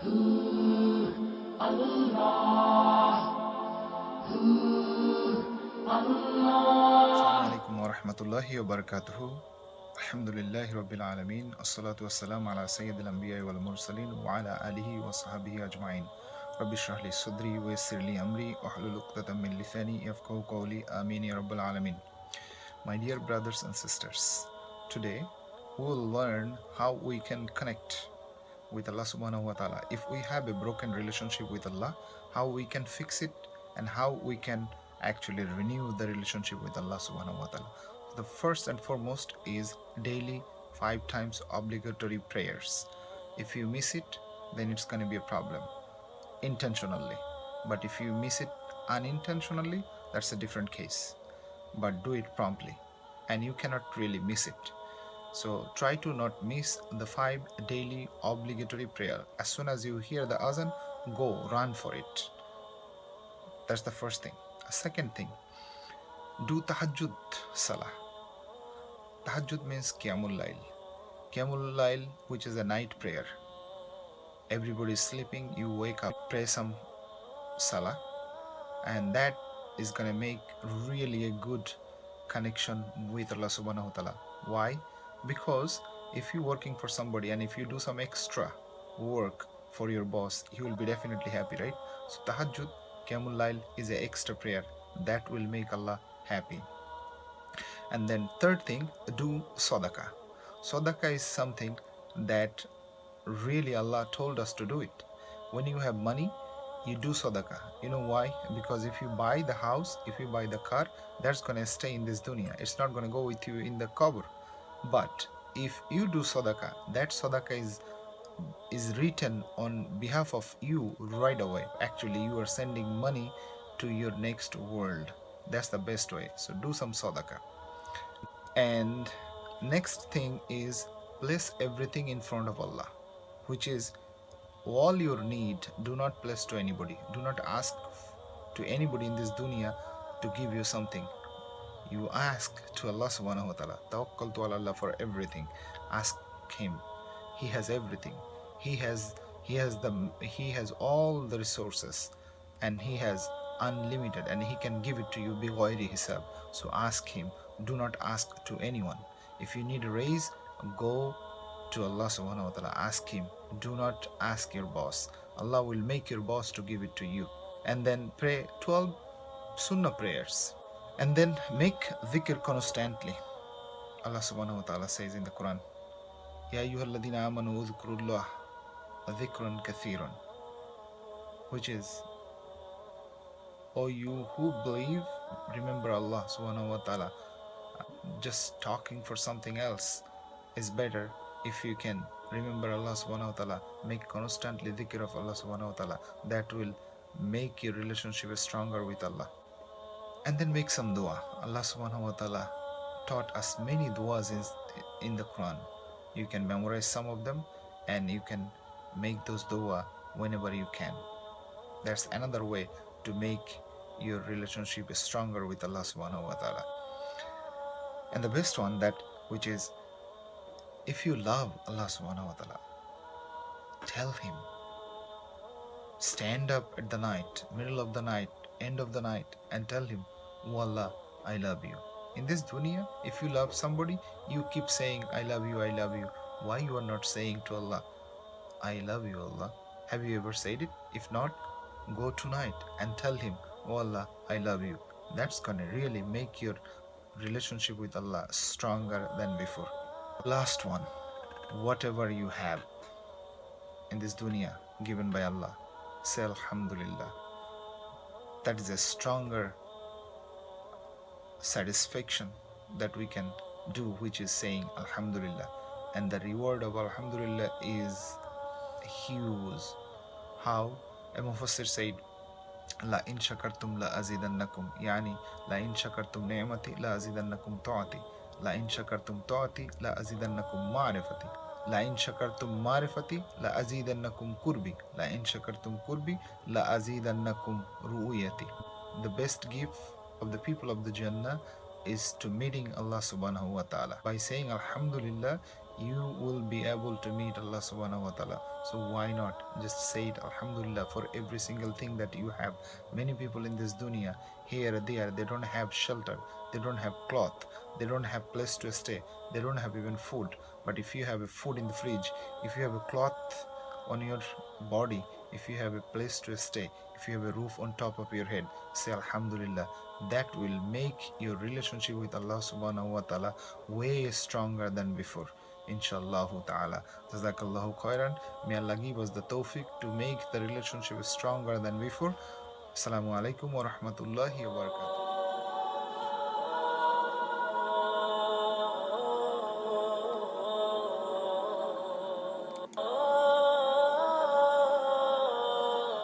Assalamualaikum warahmatullahi wabarakatuh. Alhamdulillahi rabbil alameen. Assalatu wassalamu ala sayyidil anbiya wal mursalin wa ala alihi wa sahbihi ajma'in. Rabbi shrah li sadri wa yassir li amri wahlul 'uqdatam min lisani yafqahu qawli. Amin ya rabbal alamin. My dear brothers and sisters, today we will learn how we can connect with Allah subhanahu wa ta'ala. If we have a broken relationship with Allah, how we can fix it and how we can actually renew the relationship with Allah subhanahu wa ta'ala. The first and foremost is daily 5 times obligatory prayers. If you miss it, then it's going to be a problem intentionally. But if you miss it unintentionally, that's a different case. But do it promptly and you cannot really miss it. So try to not miss the 5 daily obligatory prayer. As soon as you hear the azan, go run for it. That's the first thing. Second thing, do tahajjud salah. Tahajjud means qiyamul layl. Qiyamul layl, which is a night prayer. Everybody is sleeping, you wake up, pray some salah, and that is going to make really a good connection with Allah subhanahu wa ta'ala. Why? Because if you're working for somebody and if you do some extra work for your boss, he will be definitely happy, right? So tahajjud, qiyamul layl is an extra prayer that will make Allah happy. And then third thing, do sadaqah. Sadaqah is something that really Allah told us to do it. When you have money, you do sadaqah. You know why? Because if you buy the house, if you buy the car, that's going to stay in this dunya. It's not going to go with you in the qabr. But if you do sadaqah, that sadaqah is written on behalf of you right away. Actually, you are sending money to your next world. That's the best way. So do some sadaqah. And next thing is place everything in front of Allah, which is all your need. Do not place to anybody. Do not ask to anybody in this dunya to give you something. You ask to Allah subhanahu wa ta'ala. Tawakkaltu ala Allah for everything. Ask him. He has everything. He has all the resources, and he has unlimited, and he can give it to you bighayri hisab. So ask him. Do not ask to anyone. If you need a raise, go to Allah subhanahu wa ta'ala. Ask him. Do not ask your boss. Allah will make your boss to give it to you. And then pray 12 sunnah prayers. And then make dhikr constantly. Allah subhanahu wa ta'ala says in the Quran, Ya ayyuhalladhina amanu udhkurullah dhikran kathiran, which is, O you who believe, remember Allah subhanahu wa ta'ala. Just talking for something else is better. If you can remember Allah subhanahu wa ta'ala, make constantly dhikr of Allah subhanahu wa ta'ala. That will make your relationship stronger with Allah. And then make some dua. Allah subhanahu wa ta'ala taught us many duas in the Quran. You can memorize some of them and you can make those dua whenever you can. That's another way to make your relationship stronger with Allah subhanahu wa ta'ala. And the best one, that which is, if you love Allah subhanahu wa ta'ala, tell him. Stand up at the night, middle of the night, end of the night, and tell him, Oh Allah, I love you. In this dunya, if you love somebody, you keep saying, I love you, I love you. Why you are not saying to Allah, I love you, Allah? Have you ever said it? If not, go tonight and tell him, Oh Allah, I love you. That's gonna really make your relationship with Allah stronger than before. Last one, whatever you have in this dunya given by Allah, say Alhamdulillah. That is a stronger satisfaction that we can do, which is saying Alhamdulillah. And the reward of Alhamdulillah is huge. How? A Mufassir said, La in shakartum la azidannakum, yani la in shakartum ni'mati la azidannakum ta'ati, la in shakartum ta'ati la azidannakum ma'rifati, la in shakartum ma'rifati la azidannakum kurbi, la in shakartum kurbi la azidannakum ru'yati. The best gift of the people of the Jannah is to meeting Allah subhanahu wa ta'ala. By saying Alhamdulillah, you will be able to meet Allah subhanahu wa ta'ala. So why not just say it Alhamdulillah for every single thing that you have. Many people in this dunya, here, there, they don't have shelter, they don't have cloth, they don't have place to stay, they don't have even food. But if you have a food in the fridge, if you have a cloth on your body, if you have a place to stay, if you have a roof on top of your head, say Alhamdulillah. That will make your relationship with Allah subhanahu wa ta'ala way stronger than before. Inshallah ta'ala. Jazakallahu khairan. May Allah give us the tawfiq to make the relationship stronger than before. Assalamu alaikum wa rahmatullahi wa barakatuh.